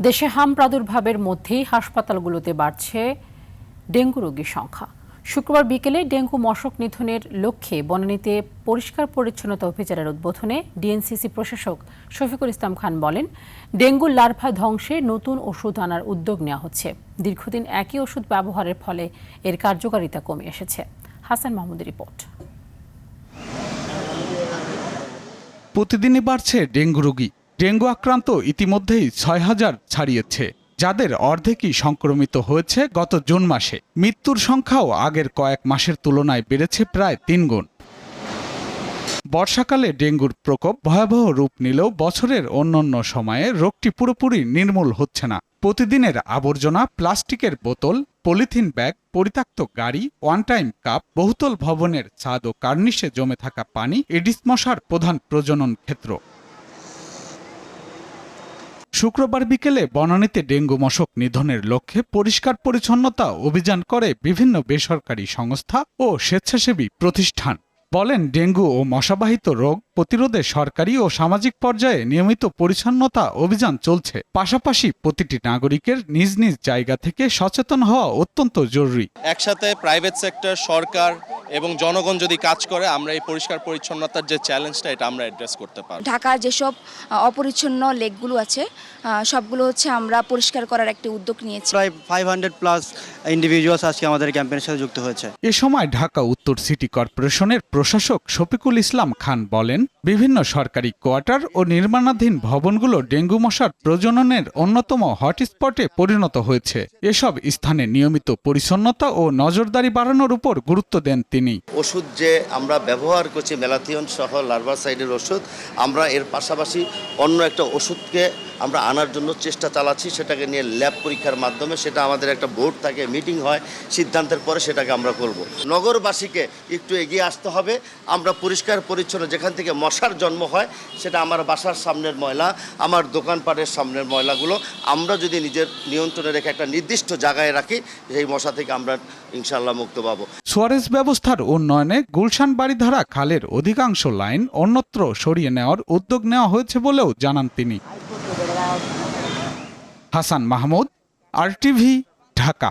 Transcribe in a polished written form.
দেশে হাম প্রাদুর্ভাবের মধ্যেই হাসপাতালগুলোতে বাড়ছে ডেঙ্গু রোগীর সংখ্যা। শুক্রবার বিকেলে ডেঙ্গু মশক নিধনের লক্ষ্যে বনানীতে পরিষ্কার পরিচ্ছন্নতা অভিযানের উদ্বোধনে ডিএনসিসি প্রশাসক শফিকুল ইসলাম খান বলেন, ডেঙ্গুর লার্ভা ধ্বংসে নতুন ওষুধ আনার উদ্যোগ নেওয়া হচ্ছে। দীর্ঘদিন একই ওষুধ ব্যবহারের ফলে এর কার্যকারিতা কমে এসেছে। হাসান মাহমুদের রিপোর্ট। প্রতিদিনই বাড়ছে ডেঙ্গু রোগী। ডেঙ্গু আক্রান্ত ইতিমধ্যেই ৬,০০০ ছাড়িয়েছে, যাদের অর্ধেকই সংক্রমিত হয়েছে গত জুন মাসে। মৃত্যুর সংখ্যাও আগের কয়েক মাসের তুলনায় বেড়েছে প্রায় ৩ গুণ। বর্ষাকালে ডেঙ্গুর প্রকোপ ভয়াবহ রূপ নিলেও বছরের অন্যান্য সময়ে রোগটি পুরোপুরি নির্মূল হচ্ছে না। প্রতিদিনের আবর্জনা, প্লাস্টিকের বোতল, পলিথিন ব্যাগ, পরিত্যক্ত গাড়ি, ওয়ান টাইম কাপ, বহুতল ভবনের ছাদ ও কার্নিশে জমে থাকা পানি এডিস মশার প্রধান প্রজনন ক্ষেত্র। শুক্রবার বিকেলে বনানীতে ডেঙ্গু মশক নিধনের লক্ষ্যে পরিষ্কার পরিচ্ছন্নতা অভিযান করে বিভিন্ন বেসরকারি সংস্থা ও স্বেচ্ছাসেবী প্রতিষ্ঠান। বলেন, ডেঙ্গু ও মশাবাহিত রোগ প্রতিরোধে সরকারি ও সামাজিক পর্যায়ে নিয়মিত পরিচ্ছন্নতা অভিযান চলছে। পাশাপাশি প্রতিটি নাগরিকের নিজ নিজ জায়গা থেকে সচেতন হওয়া অত্যন্ত জরুরি। একসাথে প্রাইভেট সেক্টর, সরকার এবং জনগণ যদি কাজ করে, আমরা এই পরিষ্কার পরিচ্ছন্নতার যে চ্যালেঞ্জটা, এটা আমরা অ্যাড্রেস করতে পারব। ঢাকার যেসব অপরিচ্ছন্ন লেকগুলো আছে সবগুলো আমরা পরিষ্কার করার একটি উদ্যোগ নিয়েছি। প্রায় 500+ ইন্ডিভিজুয়ালস আজকে আমাদের ক্যাম্পেইনের সাথে যুক্ত হয়েছে। এ সময় ঢাকা উত্তর সিটি কর্পোরেশনের প্রশাসক শফিকুল ইসলাম খান বলেন, বিভিন্ন সরকারি কোয়ার্টার ও নির্মাণাধীন ভবনগুলো ডেঙ্গু মশার প্রজননের অন্যতম হটস্পটে পরিণত হয়েছে। এসব স্থানে নিয়মিত পরিচ্ছন্নতা ও নজরদারি বাড়ানোর উপর গুরুত্ব দেন তিনি। ওষুধ যে আমরা ব্যবহার করছি ম্যালাথিয়ন সহ লার্ভাসাইডের ওষুধ, আমরা এর পাশাপাশি অন্য একটা ওষুধকে আমরা আনার জন্য চেষ্টা চালাচ্ছি। সেটাকে নিয়ে ল্যাব পরীক্ষার মাধ্যমে সেটা আমাদের একটা বোর্ড থাকে, মিটিং হয়, সিদ্ধান্তের পরে সেটাকে আমরা করব। নগরবাসীকে একটু এগিয়ে আসতে হবে। আমরা পরিষ্কার পরিচ্ছন্ন, যেখান থেকে মশার জন্ম হয়, সেটা আমার বাসার সামনের ময়লা, আমার দোকানপাটের সামনের ময়লাগুলো আমরা যদি নিজের নিয়ন্ত্রণে রেখে একটা নির্দিষ্ট জায়গায় রাখি, সেই মশা থেকে আমরা ইনশাআল্লাহ মুক্ত পাবো। সুয়ারেজ ব্যবস্থার উন্নয়নে গুলশান বাড়িধারা খালের অধিকাংশ লাইন অন্যত্র সরিয়ে নেওয়ার উদ্যোগ নেওয়া হয়েছে বলেও জানান তিনি। হাসান মাহমুদ, RTV, ঢাকা।